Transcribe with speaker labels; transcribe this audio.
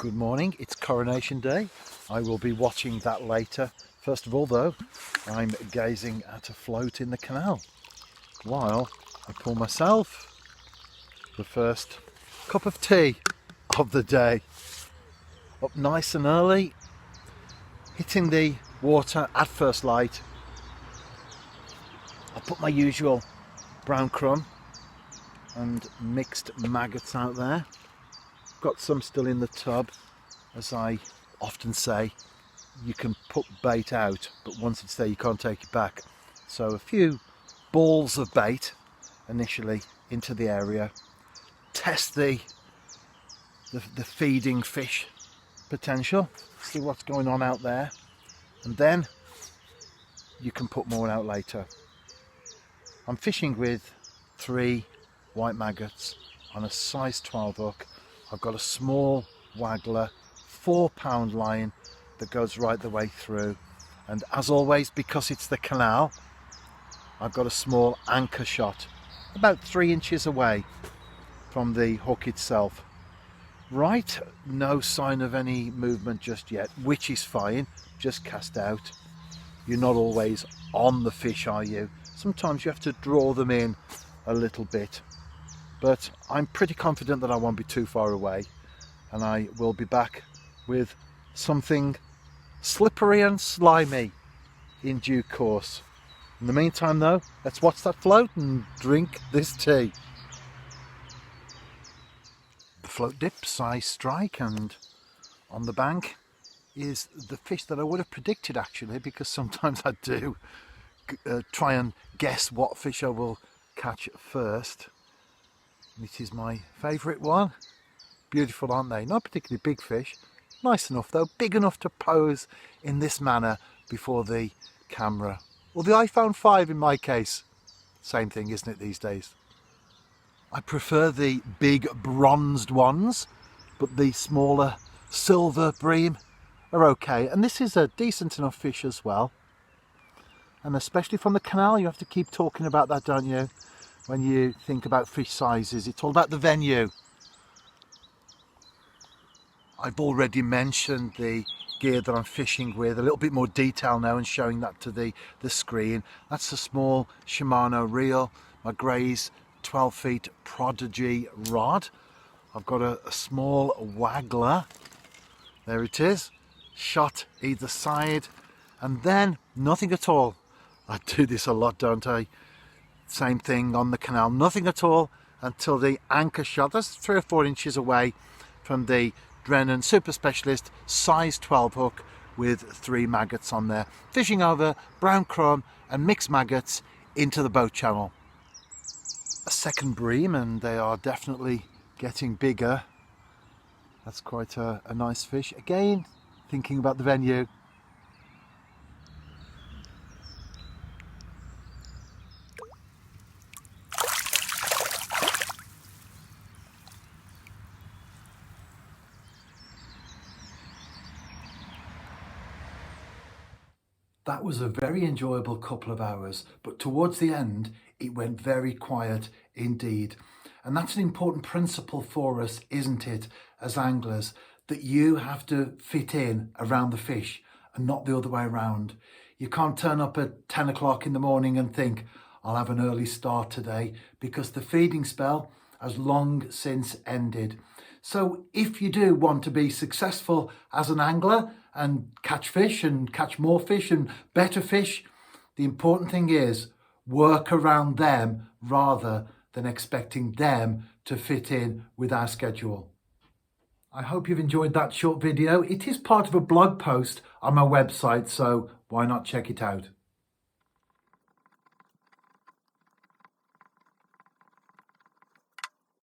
Speaker 1: Good morning, it's coronation day. I will be watching that later. First of all though, I'm gazing at a float in the canal while I pour myself the first cup of tea of the day. Up nice and early, hitting the water at first light. I put my usual brown crumb and mixed maggots out there. Got some still in the tub. As I often say, you can put bait out, but once it's there you can't take it back. So a few balls of bait initially into the area, test the feeding fish potential, see what's going on out there, and then you can put more out later. I'm fishing with 3 white maggots on a size 12 hook. I've got a small waggler 4-pound line that goes right the way through, and as always, because it's the canal, I've got a small anchor shot about 3 inches away from the hook itself. Right, no sign of any movement just yet, which is fine. Just cast out. You're not always on the fish, are you? Sometimes you have to draw them in a little bit, but I'm pretty confident that I won't be too far away, and I will be back with something slippery and slimy in due course. In the meantime though, let's watch that float and drink this tea. The float dips, I strike, and on the bank is the fish that I would have predicted actually, because sometimes I do try and guess what fish I will catch first. It is my favourite one. Beautiful, aren't they? Not particularly big fish. Nice enough though, big enough to pose in this manner before the camera. Or the iPhone 5 in my case. Same thing, isn't it, these days? I prefer the big bronzed ones, but the smaller silver bream are okay. And this is a decent enough fish as well. And especially from the canal, you have to keep talking about that, don't you? When you think about fish sizes, it's all about the venue. I've already mentioned the gear that I'm fishing with, a little bit more detail now and showing that to the screen. That's a small Shimano reel, my Gray's 12 feet Prodigy rod. I've got a small waggler, there it is, shot either side, and then nothing at all. I do this a lot, don't I? Same thing on the canal, nothing at all until the anchor shot. That's 3 or 4 inches away from the Drennan Super Specialist size 12 hook with 3 maggots on there. Fishing over brown crumb and mixed maggots into the boat channel. A second bream, and they are definitely getting bigger. That's quite a nice fish. Again, thinking about the venue. That was a very enjoyable couple of hours, but towards the end, it went very quiet indeed. And that's an important principle for us, isn't it, as anglers, that you have to fit in around the fish and not the other way around. You can't turn up at 10 o'clock in the morning and think, I'll have an early start today, because the feeding spell has long since ended. So if you do want to be successful as an angler and catch fish and catch more fish and better fish, the important thing is work around them rather than expecting them to fit in with our schedule. I hope you've enjoyed that short video. It is part of a blog post on my website, so why not check it out?